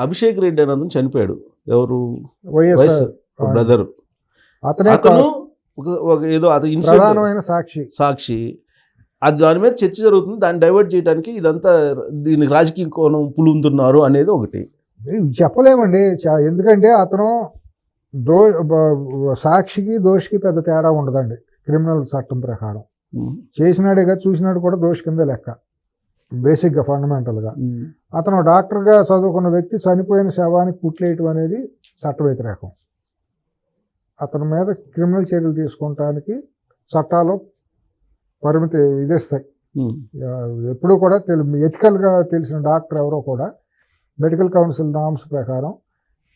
అభిషేక్ రెడ్డి అని అతను చనిపోయాడు. ఎవరు? వైఎస్ఆర్ బ్రదర్. అతను ఏదో అది ప్రధానమైన సాక్షి. అది దాని మీద చర్చ జరుగుతుంది. దాన్ని డైవర్ట్ చేయడానికి ఇదంతా దీనికి రాజకీయ కోణం పులుంతున్నారు అనేది ఒకటి. చెప్పలేమండి. ఎందుకంటే అతను సాక్షికి దోషికి పెద్ద తేడా ఉండదండి క్రిమినల్ చట్టం ప్రకారం. చేసినాడే కదా చూసినాడు కూడా దోషి కింద లెక్క బేసిక్గా ఫండమెంటల్గా. అతను డాక్టర్గా చదువుకున్న వ్యక్తి చనిపోయిన శవానికి కుట్లేయటం అనేది చట్ట వ్యతిరేకం. అతని మీద క్రిమినల్ చర్యలు తీసుకుంటానికి చట్టాలు పరిమితి విధిస్తాయి. ఎప్పుడూ కూడా ఎథికల్గా తెలిసిన డాక్టర్ ఎవరో కూడా మెడికల్ కౌన్సిల్ నామ్స్ ప్రకారం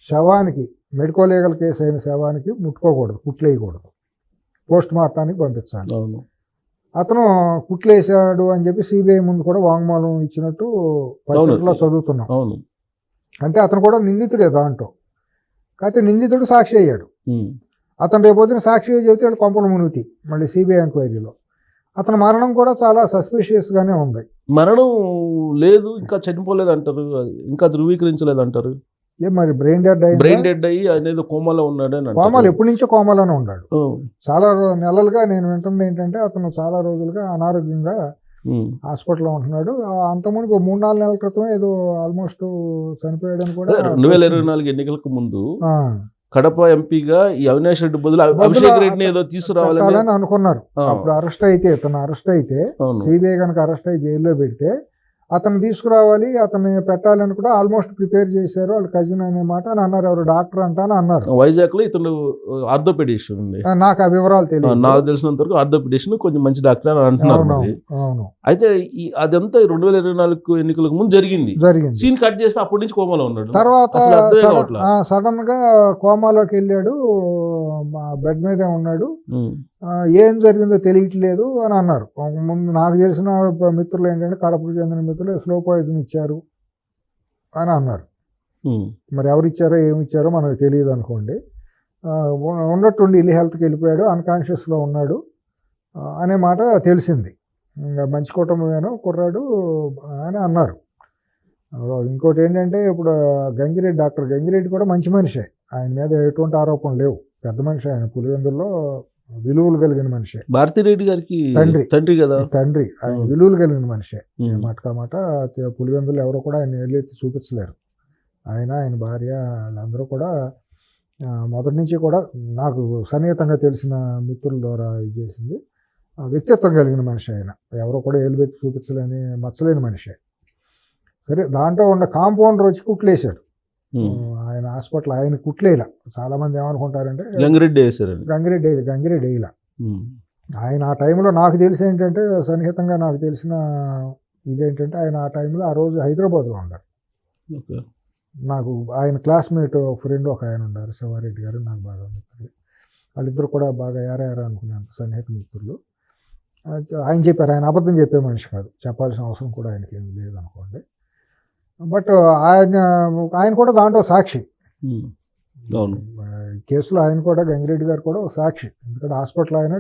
శవానికి మెడికో లీగల్ కేసు అయిన శవానికి ముట్టుకోకూడదు, కుట్లేయకూడదు, పోస్ట్ మార్టానికి పంపించాలి. అతను కుట్లేసాడు అని చెప్పి సిబిఐ ముందు కూడా వాంగ్మూలం ఇచ్చినట్టు పత్రికలో చదువుతున్నాం. అంటే అతను కూడా నిందితుడే దాంట్లో. కాకపోతే నిందితుడు సాక్షి అయ్యాడు. అతను రేపొద్దున సాక్షిగా చెబితే వాళ్ళు కొంపలు మునుగుతాయి మళ్ళీ సిబిఐ ఎంక్వైరీలో. అతని మరణం కూడా చాలా సస్పిషియస్గానే ఉంది. మరణం లేదు, ఇంకా చనిపోలేదు అంటారు, ఇంకా ధృవీకరించలేదు అంటారు. మరి బ్రెయిన్ డెడ్ అయ్యి అనేది కోమాలో ఉన్నాడు అని. కోమాలు ఎప్పటి నుంచో కోమాలోనే ఉన్నాడు. చాలా నెలలుగా నేను వింటుంది ఏంటంటే అతను చాలా రోజులుగా అనారోగ్యంగా హాస్పిటల్లో ఉంటున్నాడు. అంతకుముందు 3-4 నెలల క్రితం ఏదో ఆల్మోస్ట్ చనిపోయాడని కూడా. 2024 ఎన్నికలకు ముందు కడప ఎంపీగా ఈ అవినాష్ రెడ్డి బదులు అభిషేక్ రెడ్డిని ఏదో తీసుకురావాలని అనుకున్నారు. అప్పుడు అరెస్ట్ అయితే సిబిఐ కనుక అరెస్ట్ అయ్యి జైల్లో పెడితే అతను తీసుకురావాలి, అతన్ని పెట్టాలని కూడా ఆల్మోస్ట్ ప్రిపేర్ చేశారు. వాళ్ళ కజిన్ అనే మాట అని అన్నారు. ఎవరు డాక్టర్ అంటాను అన్నారు. వైజాగ్ లో ఇతను ఆర్థోపెడిషన్ ఉంది. నాకు ఆ వివరాలు తెలియదు. నాకు తెలిసినంత వరకు ఆర్థోపెడిషన్ కొంచెం మంచి డాక్టర్ అని అంటున్నారు. అవును. అయితే అదంతా 2024 ఎన్నికలకు ముందు జరిగింది. సీన్ కట్ చేస్తే అప్పటి నుంచి కోమాలో ఉన్నాడు. తర్వాత సడన్ గా కోమాలోకి వెళ్ళాడు, బెడ్ మీదే ఉన్నాడు. ఏం జరిగిందో తెలియట్లేదు అని అన్నారు. ముందు నాకు తెలిసిన మిత్రులు ఏంటంటే కడపకు చెందిన మిత్రులు స్లో పాయిజన్ ఇచ్చారు అని అన్నారు. మరి ఎవరు ఇచ్చారో ఏమి ఇచ్చారో మనకు తెలియదు అనుకోండి. ఉన్నట్టుండి ఇల్లు హెల్త్కి వెళ్ళిపోయాడు, అన్కాన్షియస్లో ఉన్నాడు అనే మాట తెలిసింది. ఇంకా మంచి కుటుంబమేనో కుర్రాడు అని అన్నారు. ఇంకోటి ఏంటంటే ఇప్పుడు డాక్టర్ గంగిరెడ్డి కూడా మంచి మనిషే. ఆయన మీద ఎటువంటి ఆరోపణలు లేవు. పెద్ద మనిషి ఆయన, పులివెందుల్లో విలువలు కలిగిన మనిషే. భారతిరెడ్డి గారికి తండ్రి కదా. తండ్రి ఆయన విలువలు కలిగిన మనిషే. మాట పులివెందులు ఎవరో కూడా ఆయన ఏళ్ళెత్తి చూపించలేరు. ఆయన భార్య వాళ్ళందరూ కూడా మొదటి నుంచి కూడా నాకు సన్నిహితంగా తెలిసిన మిత్రుల ద్వారా ఇది చేసింది. వ్యక్తిత్వం కలిగిన మనిషి ఆయన. ఎవరో కూడా ఏలుబెత్తి చూపించలేని మచ్చలేని మనిషే. సరే, దాంట్లో ఉన్న కాంపౌండర్ వచ్చి కుట్లేశాడు. ఆయన హాస్పిటల్ ఆయన కుట్లేలా. చాలా మంది ఏమనుకుంటారంటే గంగిరెడ్డి వేయలా. ఆయన ఆ టైంలో నాకు తెలిసి ఏంటంటే సన్నిహితంగా నాకు తెలిసిన ఇదేంటంటే ఆయన ఆ టైంలో ఆ రోజు హైదరాబాద్లో ఉన్నారు. నాకు ఆయన క్లాస్మేట్ ఫ్రెండ్ ఒక ఆయన ఉన్నారు, శివారెడ్డి గారు, నాకు బాగా మిత్రులు. వాళ్ళిద్దరు కూడా బాగా యారా అనుకునేంత సన్నిహిత మిత్రులు. ఆయన చెప్పారు, ఆయన అబద్ధం చెప్పే మనిషి కాదు, చెప్పాల్సిన అవసరం కూడా ఆయనకి ఏం లేదనుకోండి. బట్ ఆయన కూడా దాంట్లో సాక్షి. కేసులో ఆయన కూడా గంగిరెడ్డి గారు కూడా ఒక సాక్షి. ఎందుకంటే హాస్పిటల్ ఆయన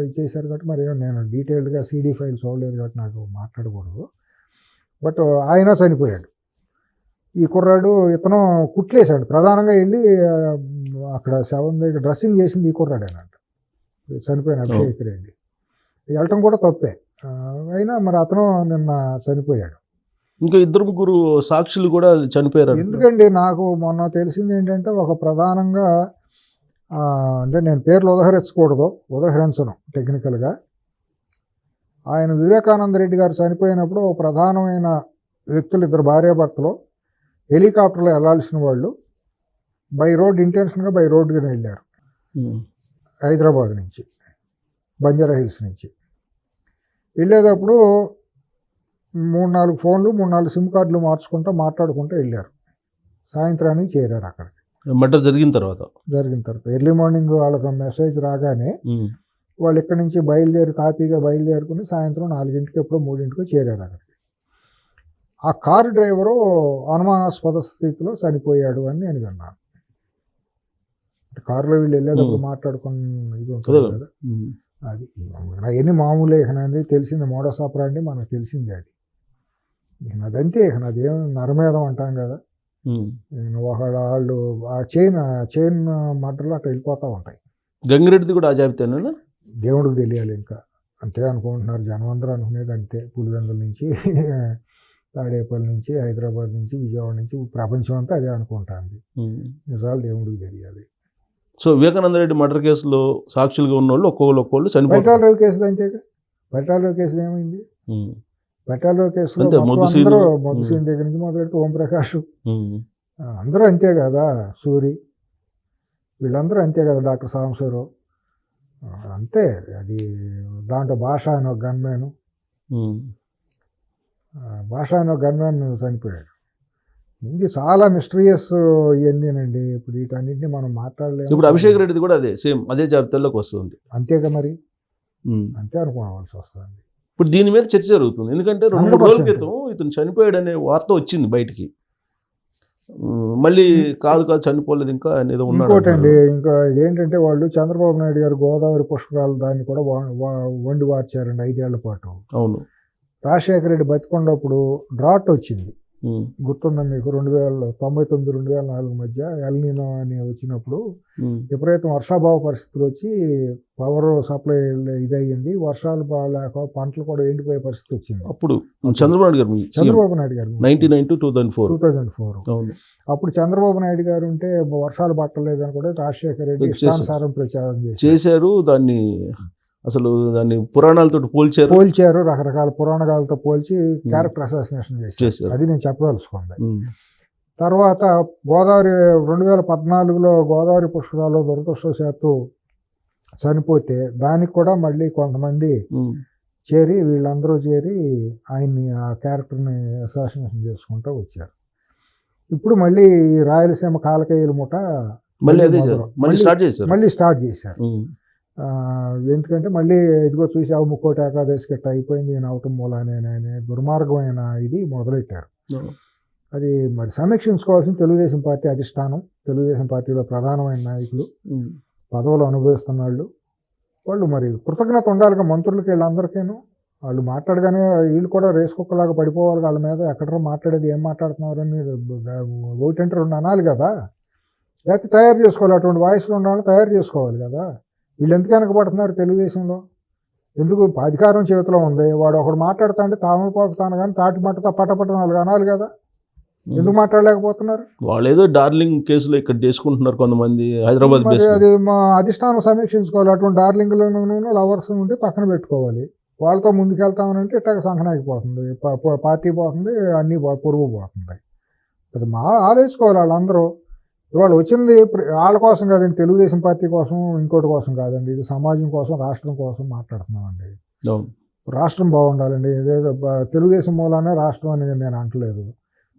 ఇచ్చేసారు కాబట్టి మరి నేను డీటెయిల్డ్గా సీడీ ఫైల్ చూడలేదు కాబట్టి నాకు మాట్లాడకూడదు. బట్ ఆయన చనిపోయాడు. ఈ కుర్రాడు ఇతను కుట్లేశాడు. ప్రధానంగా వెళ్ళి అక్కడ శవం దగ్గర డ్రెస్సింగ్ చేసింది ఈ కుర్రాడేనంట, చనిపోయిన అభిషేక్ రెడ్డి. వెళ్ళటం కూడా తప్పే. అయినా మరి అతను నిన్న చనిపోయాడు. ఇంకా 2-3 సాక్షులు కూడా చనిపోయారు. ఎందుకండి నాకు మొన్న తెలిసింది ఏంటంటే ఒక ప్రధానంగా అంటే నేను పేర్లు ఉదహరించను టెక్నికల్గా. ఆయన వివేకానంద రెడ్డి గారు చనిపోయినప్పుడు ఒక ప్రధానమైన వ్యక్తులు, 2 భార్యాభర్తలు హెలికాప్టర్లో వెళ్ళాల్సిన వాళ్ళు బై రోడ్డుగా వెళ్ళారు. హైదరాబాద్ నుంచి, బంజారా హిల్స్ నుంచి వెళ్ళేటప్పుడు 3-4 ఫోన్లు, 3-4 సిమ్ కార్డులు మాట్లాడుకుంటూ వెళ్ళారు. సాయంత్రానికి చేరారు అక్కడికి. మర్డర్ జరిగిన తర్వాత ఎర్లీ మార్నింగ్ వాళ్ళకి మెసేజ్ రాగానే వాళ్ళు ఇక్కడి నుంచి తాపీగా బయలుదేరుకుని సాయంత్రం 4ంటికి ఎప్పుడో 3ంటికి చేరారు అక్కడికి. ఆ కారు డ్రైవరు అనుమానాస్పద స్థితిలో చనిపోయాడు అని నేను విన్నాను. కారులో వీళ్ళు వెళ్ళేటప్పుడు మాట్లాడుకుని ఇది ఉంటుంది కదా, అది అవన్నీ మామూలే. అనేది తెలిసింది, మోడస్ ఆపరాండి మనకు తెలిసింది. అది అదంతే, అదేం నరమేధం అంటాం కదా, వాళ్ళు ఆ చైన్ మడ్డలు అట్లా వెళ్ళిపోతూ ఉంటాయి. గంగిరెడ్డిది కూడా ఆ జాబితానేనా? దేవుడికి తెలియాలి ఇంకా, అంతే అనుకుంటున్నారు జనం అందరూ అనుకునేది అంతే. పులివెందుల నుంచి తాడేపల్లి నుంచి హైదరాబాద్ నుంచి విజయవాడ నుంచి ప్రపంచం అంతా అదే అనుకుంటుంది. నిజాలు దేవుడికి తెలియాలి. సో వివేకానంద రెడ్డి మర్డర్ కేసులో సాక్షులుగా ఉన్న వాళ్ళు ఒక్కొక్కళ్ళు చనిపోతారు. పరిటాల రవి కేసు అంతేగా. పరిటాల రవి కేసు ఏమైంది? పరిటాల రవి కేసులో మొద్దుసీను దగ్గర నుంచి మొదలెడితే ఓంప్రకాష్ అందరూ అంతే కదా, సూరి వీళ్ళందరూ అంతే కదా, డాక్టర్ సాంబశివరావు అంతే. అది దాంట్లో భాష అని ఒక గన్మ్యాన్, భాష అని ఒక గన్మ్యాన్ చనిపోయాడు. ఇది చాలా మిస్టీరియస్ ఇవన్నీనండి. ఇప్పుడు వీటన్నింటినీ మనం మాట్లాడలేము. ఇప్పుడు అభిషేక్ రెడ్డిది కూడా అదే సేమ్ అదే జాబితాలోకి వస్తుంది. అంతేగా మరి, అంతే అనుకోవాల్సి వస్తుంది. ఇప్పుడు దీని మీద చర్చ జరుగుతుంది. ఎందుకంటే 2-3 రోజుల క్రితం ఇతను చనిపోయాడు అనే వార్త వచ్చింది బయటికి. మళ్ళీ కాదు చనిపోలేదు ఇంకా అనేది ఉన్నాడు. ఇంకోటండి, ఇంకా ఇదేంటంటే వాళ్ళు చంద్రబాబు నాయుడు గారు గోదావరి పుష్కరాలు దాన్ని కూడా వండి వార్చారండి 5 ఏళ్ల పాటు. అవును. రాజశేఖర రెడ్డి బతికొండప్పుడు డ్రాట్ వచ్చింది, గుర్తుందా మీకు? 1999-2004 మధ్య ఎల్నినో అని వచ్చినప్పుడు విపరీతం వర్షాభావ పరిస్థితులు వచ్చి పవర్ సప్లై ఇదయ్యింది, వర్షాలు లేక పంటలు కూడా ఎండిపోయే పరిస్థితి వచ్చింది. అప్పుడు చంద్రబాబు నాయుడు గారు 1999-2004 అప్పుడు చంద్రబాబు నాయుడు గారు ఉంటే వర్షాలు పట్టలేదని కూడా రాజశేఖర రెడ్డి ఇష్టానుసారం ప్రచారం చేశారు. దాన్ని పురాణాలతో పోల్చారు, రకరకాల పురాణాలతో పోల్చి క్యారెక్టర్ అసాసినేషన్ చేశారు. అది నేను చెప్పదలుచుకుంది. తర్వాత గోదావరి 2014లో గోదావరి పుష్కరాల్లో దురదృష్టవశాత్తు చనిపోతే దానికి కూడా మళ్ళీ కొంతమంది వీళ్ళందరూ చేరి ఆయన్ని ఆ క్యారెక్టర్ని అసాసినేషన్ చేసుకుంటూ వచ్చారు. ఇప్పుడు మళ్ళీ రాయలసీమ కాలకేయుల ముఠ మళ్ళీ స్టార్ట్ చేశారు. ఎందుకంటే మళ్ళీ ఇదిగో చూసావు ముక్కోటి ఏకాదశి గట్ట అయిపోయింది అవటం మూలానే దుర్మార్గమైన ఇది మొదలెట్టారు. అది మరి సమీక్షించుకోవాల్సిన తెలుగుదేశం పార్టీ అధిష్టానం, తెలుగుదేశం పార్టీలో ప్రధానమైన నాయకులు, పదవులు అనుభవిస్తున్న వాళ్ళు మరి కృతజ్ఞత ఉండాలిగా మంత్రులకి, వీళ్ళందరికీను. వాళ్ళు మాట్లాడగానే వీళ్ళు కూడా రేసు కుక్కలాగా పడిపోవాలి వాళ్ళ మీద. ఎక్కడో మాట్లాడేది ఏం మాట్లాడుతున్నారని ఒకటంటే 2 అనాలి కదా, లేకపోతే తయారు చేసుకోవాలి. అటువంటి వాయిస్లో ఉండాలని తయారు చేసుకోవాలి కదా. వీళ్ళు ఎందుకు వెనకబడుతున్నారు తెలుగుదేశంలో? ఎందుకు? అధికారం చేతిలో ఉంది. వాడు ఒకడు మాట్లాడుతా అంటే తామలపోతాను కానీ తాటి మట్టతో పట్టపట్ట 4 అనాలి కదా. ఎందుకు మాట్లాడలేకపోతున్నారు? వాళ్ళు ఏదో డార్లింగ్ కేసులో ఇక్కడ చేసుకుంటున్నారు కొంతమంది హైదరాబాద్. అది మా అధిష్టానం సమీక్షించుకోవాలి. అటువంటి డార్లింగ్లోనూ లవర్స్ ఉంటే పక్కన పెట్టుకోవాలి. వాళ్ళతో ముందుకెళ్తామనంటే ఇట్లా సంకనాగిపోతుంది, పార్టీ పోతుంది, అన్నీ పొరుగు పోతుంది. అది ఆలోచించుకోవాలి వాళ్ళందరూ. ఇవాళ వచ్చింది వాళ్ళ కోసం కాదండి, తెలుగుదేశం పార్టీ కోసం ఇంకోటి కోసం కాదండి. ఇది సమాజం కోసం, రాష్ట్రం కోసం మాట్లాడుతున్నామండి. రాష్ట్రం బాగుండాలండి. తెలుగుదేశం మూలానే రాష్ట్రం అని నేను అంటలేదు.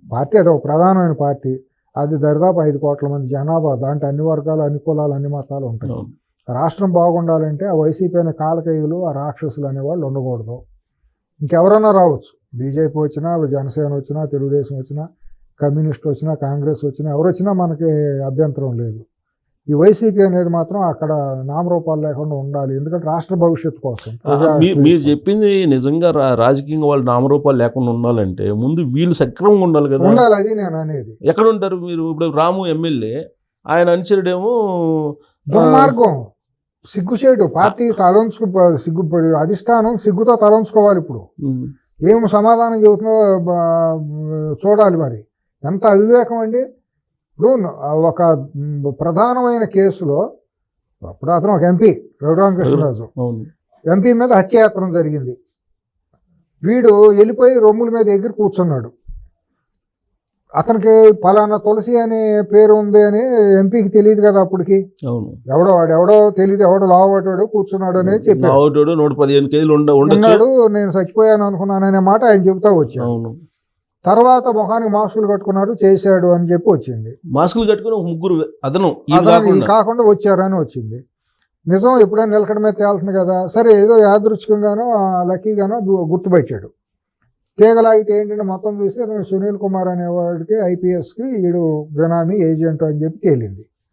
పార్టీ అది ఒక ప్రధానమైన పార్టీ. అది దరిదాపు 5 కోట్ల మంది జనాభా, దాంట్లో అన్ని వర్గాలు, అన్ని కులాలు, అన్ని మతాలు ఉంటాయి. రాష్ట్రం బాగుండాలంటే ఆ వైసీపీ అనే కాలకేయులు, ఆ రాక్షసులు అనేవాళ్ళు ఉండకూడదు. ఇంకెవరైనా రావచ్చు, బీజేపీ వచ్చినా, జనసేన వచ్చినా, తెలుగుదేశం వచ్చినా, కమ్యూనిస్ట్ వచ్చినా, కాంగ్రెస్ వచ్చినా, ఎవరు వచ్చినా మనకి అభ్యంతరం లేదు. ఈ వైసీపీ అనేది మాత్రం అక్కడ నామరూపాలు లేకుండా ఉండాలి. ఎందుకంటే రాష్ట్ర భవిష్యత్తు కోసం. మీరు చెప్పింది నిజంగా రాజకీయంగా వాళ్ళు నామరూపాలు లేకుండా ఉండాలంటే ముందు వీళ్ళు సక్రమంగా ఉండాలి కదా. ఉండాలి, అది నేను అనేది. ఎక్కడ ఉంటారు మీరు? ఇప్పుడు రాము ఎమ్మెల్యే, ఆయన అనుచరుడేమో దుర్మార్గం, సిగ్గుచేటు. పార్టీ అధిష్టానం సిగ్గుతో తలంచుకోవాలి. ఇప్పుడు ఏం సమాధానం చెబుతుందో చూడాలి. మరి ఎంత అవివేకం అండి. ఇప్పుడు ఒక ప్రధానమైన కేసులో అప్పుడు అతను ఒక ఎంపీ, రఘురామకృష్ణరాజు ఎంపీ మీద హత్యాయత్నం జరిగింది. వీడు వెళ్ళిపోయి రొమ్ముల మీద ఎగిరి కూర్చున్నాడు. అతనికి పలానా తులసి అనే పేరు ఉంది అని ఎంపీకి తెలియదు కదా అప్పటికి. ఎవడో తెలియదు, ఎవడో లావటాడు కూర్చున్నాడు అనేది చెప్పాడు. 115 కేజీలు ఉన్నాడు, నేను చచ్చిపోయాను అనుకున్నాను అనే మాట ఆయన చెబుతా వచ్చాడు. తర్వాత ముఖానికి మాస్కులు కట్టుకున్నాడు, చేశాడు అని చెప్పి వచ్చింది. మాస్కులు కట్టుకుని 3 అతను కాకుండా వచ్చారని వచ్చింది. నిజం ఎప్పుడైనా నిలకడ మీద తేలుతుంది కదా. సరే, ఏదో యాదృచ్ఛికంగానో లక్కీగానో గుర్తుపెట్టాడు. తీగలాగితే ఏంటంటే మొత్తం చూస్తే సునీల్ కుమార్ అనేవాడికి ఐపీఎస్కి ఈడు బినామీ ఏజెంట్ అని చెప్పి తేలింది.